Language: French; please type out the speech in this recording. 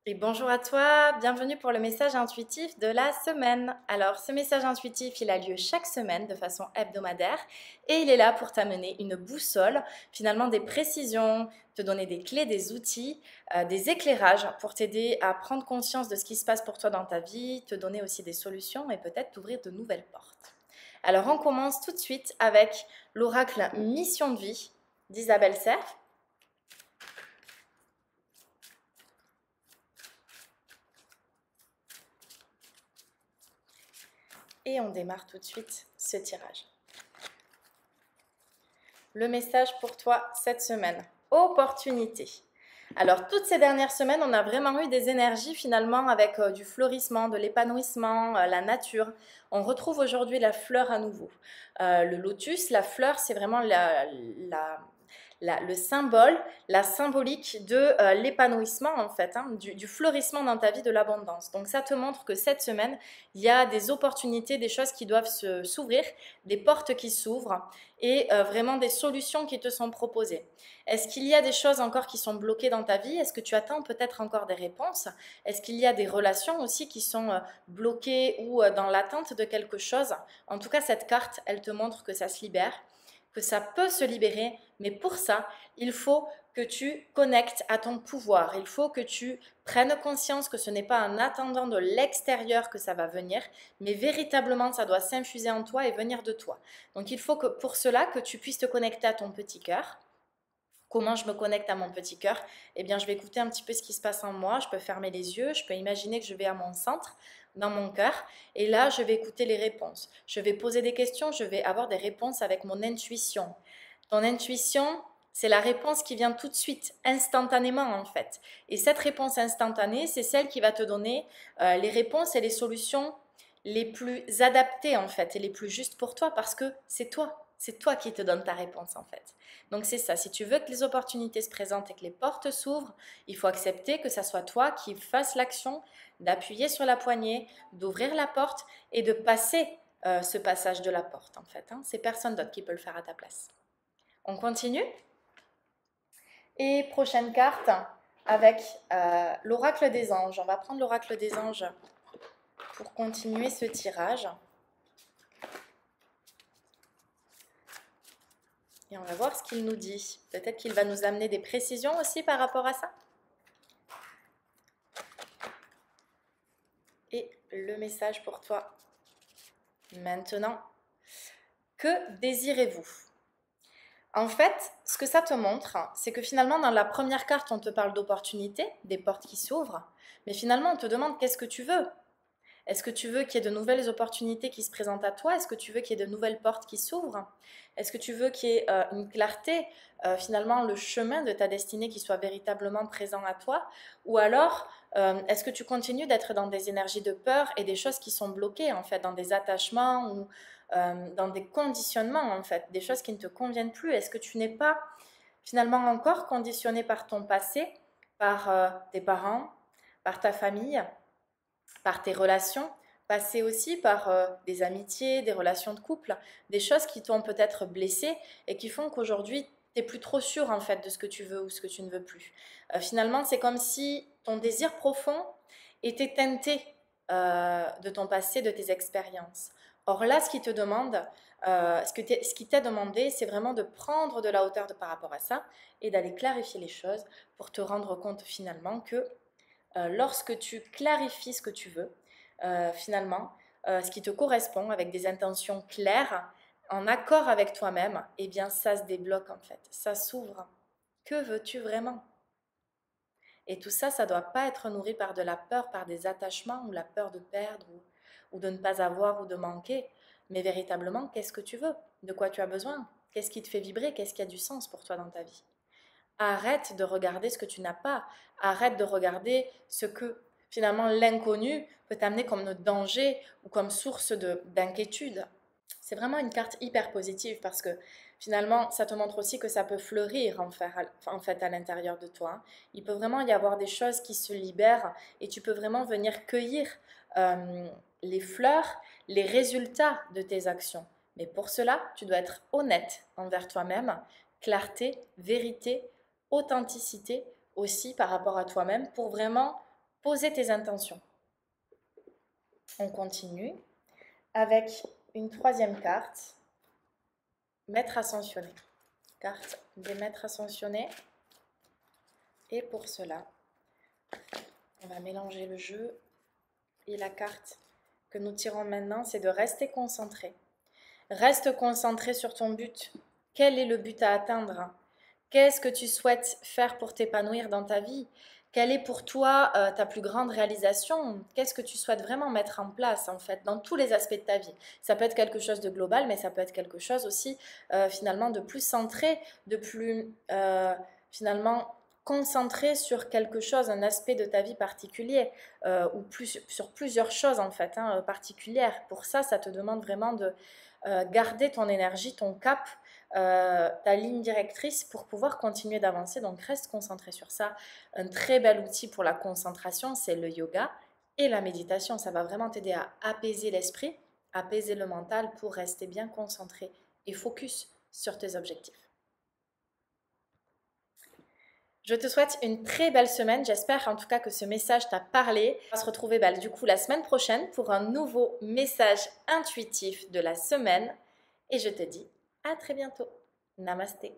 Et bonjour à toi, bienvenue pour le message intuitif de la semaine. Alors, ce message intuitif, il a lieu chaque semaine de façon hebdomadaire et il est là pour t'amener une boussole, finalement des précisions, te donner des clés, des outils, des éclairages pour t'aider à prendre conscience de ce qui se passe pour toi dans ta vie, te donner aussi des solutions et peut-être t'ouvrir de nouvelles portes. Alors, on commence tout de suite avec l'oracle Mission de vie d'Isabelle Serre. Et on démarre tout de suite ce tirage. Le message pour toi cette semaine, opportunité. Alors toutes ces dernières semaines, on a vraiment eu des énergies finalement avec du fleurissement, de l'épanouissement, la nature. On retrouve aujourd'hui la fleur à nouveau. Le lotus, la fleur, c'est vraiment le symbole, la symbolique de l'épanouissement en fait, hein, du fleurissement dans ta vie, de l'abondance. Donc ça te montre que cette semaine, il y a des opportunités, des choses qui doivent s'ouvrir, des portes qui s'ouvrent et vraiment des solutions qui te sont proposées. Est-ce qu'il y a des choses encore qui sont bloquées dans ta vie? Est-ce que tu attends peut-être encore des réponses? Est-ce qu'il y a des relations aussi qui sont bloquées ou dans l'attente de quelque chose? En tout cas, cette carte, elle te montre que ça se libère, que ça peut se libérer, mais pour ça, il faut que tu connectes à ton pouvoir. Il faut que tu prennes conscience que ce n'est pas en attendant de l'extérieur que ça va venir, mais véritablement ça doit s'infuser en toi et venir de toi. Donc il faut que pour cela que tu puisses te connecter à ton petit cœur. Comment je me connecte à mon petit cœur? Eh bien, je vais écouter un petit peu ce qui se passe en moi. Je peux fermer les yeux, je peux imaginer que je vais à mon centre, dans mon cœur, et là, je vais écouter les réponses. Je vais poser des questions, je vais avoir des réponses avec mon intuition. Ton intuition, c'est la réponse qui vient tout de suite, instantanément en fait. Et cette réponse instantanée, c'est celle qui va te donner les réponses et les solutions les plus adaptées en fait et les plus justes pour toi parce que c'est toi qui te donne ta réponse en fait. Donc c'est ça, si tu veux que les opportunités se présentent et que les portes s'ouvrent, il faut accepter que ça soit toi qui fasses l'action d'appuyer sur la poignée, d'ouvrir la porte et de passer ce passage de la porte en fait, hein. C'est personne d'autre qui peut le faire à ta place. On continue. Et prochaine carte avec l'oracle des anges. On va prendre l'oracle des anges pour continuer ce tirage. Et on va voir ce qu'il nous dit. Peut-être qu'il va nous amener des précisions aussi par rapport à ça. Et le message pour toi maintenant. Que désirez-vous? En fait, ce que ça te montre, c'est que finalement, dans la première carte, on te parle d'opportunités, des portes qui s'ouvrent, mais finalement, on te demande qu'est-ce que tu veux? Est-ce que tu veux qu'il y ait de nouvelles opportunités qui se présentent à toi? Est-ce que tu veux qu'il y ait de nouvelles portes qui s'ouvrent? Est-ce que tu veux qu'il y ait une clarté, finalement, le chemin de ta destinée qui soit véritablement présent à toi? Ou alors, est-ce que tu continues d'être dans des énergies de peur et des choses qui sont bloquées, en fait, dans des attachements ou dans des conditionnements, en fait, des choses qui ne te conviennent plus? Est-ce que tu n'es pas, finalement, encore conditionné par ton passé, par tes parents, par ta famille, par tes relations, passer aussi par des amitiés, des relations de couple, des choses qui t'ont peut-être blessé et qui font qu'aujourd'hui, tu n'es plus trop sûr en fait de ce que tu veux ou ce que tu ne veux plus. Finalement, c'est comme si ton désir profond était teinté de ton passé, de tes expériences. Or là, ce qui te demande, ce qui t'est demandé, c'est vraiment de prendre de la hauteur par rapport à ça et d'aller clarifier les choses pour te rendre compte finalement que lorsque tu clarifies ce que tu veux, finalement, ce qui te correspond avec des intentions claires, en accord avec toi-même, eh bien ça se débloque en fait, ça s'ouvre. Que veux-tu vraiment? Et tout ça, ça ne doit pas être nourri par de la peur, par des attachements ou la peur de perdre ou de ne pas avoir ou de manquer. Mais véritablement, qu'est-ce que tu veux? De quoi tu as besoin? Qu'est-ce qui te fait vibrer? Qu'est-ce qui a du sens pour toi dans ta vie? Arrête de regarder ce que tu n'as pas. Arrête de regarder ce que finalement l'inconnu peut t'amener comme danger ou comme source d'inquiétude. C'est vraiment une carte hyper positive parce que finalement, ça te montre aussi que ça peut fleurir en fait à l'intérieur de toi, hein. Il peut vraiment y avoir des choses qui se libèrent et tu peux vraiment venir cueillir les fleurs, les résultats de tes actions. Mais pour cela, tu dois être honnête envers toi-même, clarté, vérité, authenticité aussi par rapport à toi-même pour vraiment poser tes intentions. On continue avec une troisième carte, maître ascensionné. Carte des maîtres ascensionnés. Et pour cela, on va mélanger le jeu. Et la carte que nous tirons maintenant, c'est de rester concentré. Reste concentré sur ton but. Quel est le but à atteindre? Qu'est-ce que tu souhaites faire pour t'épanouir dans ta vie? Quelle est pour toi ta plus grande réalisation? Qu'est-ce que tu souhaites vraiment mettre en place en fait dans tous les aspects de ta vie? Ça peut être quelque chose de global, mais ça peut être quelque chose aussi finalement de plus centré, de plus finalement concentré sur quelque chose, un aspect de ta vie particulier ou sur plusieurs choses en fait particulières. Pour ça, ça te demande vraiment de garder ton énergie, ton cap, ta ligne directrice pour pouvoir continuer d'avancer. Donc reste concentré sur ça. Un très bel outil pour la concentration, c'est le yoga et la méditation. Ça va vraiment t'aider à apaiser l'esprit, apaiser le mental pour rester bien concentré et focus sur tes objectifs. Je te souhaite une très belle semaine. J'espère en tout cas que ce message t'a parlé. On va se retrouver du coup la semaine prochaine pour un nouveau message intuitif de la semaine. Et je te dis à très bientôt. Namasté.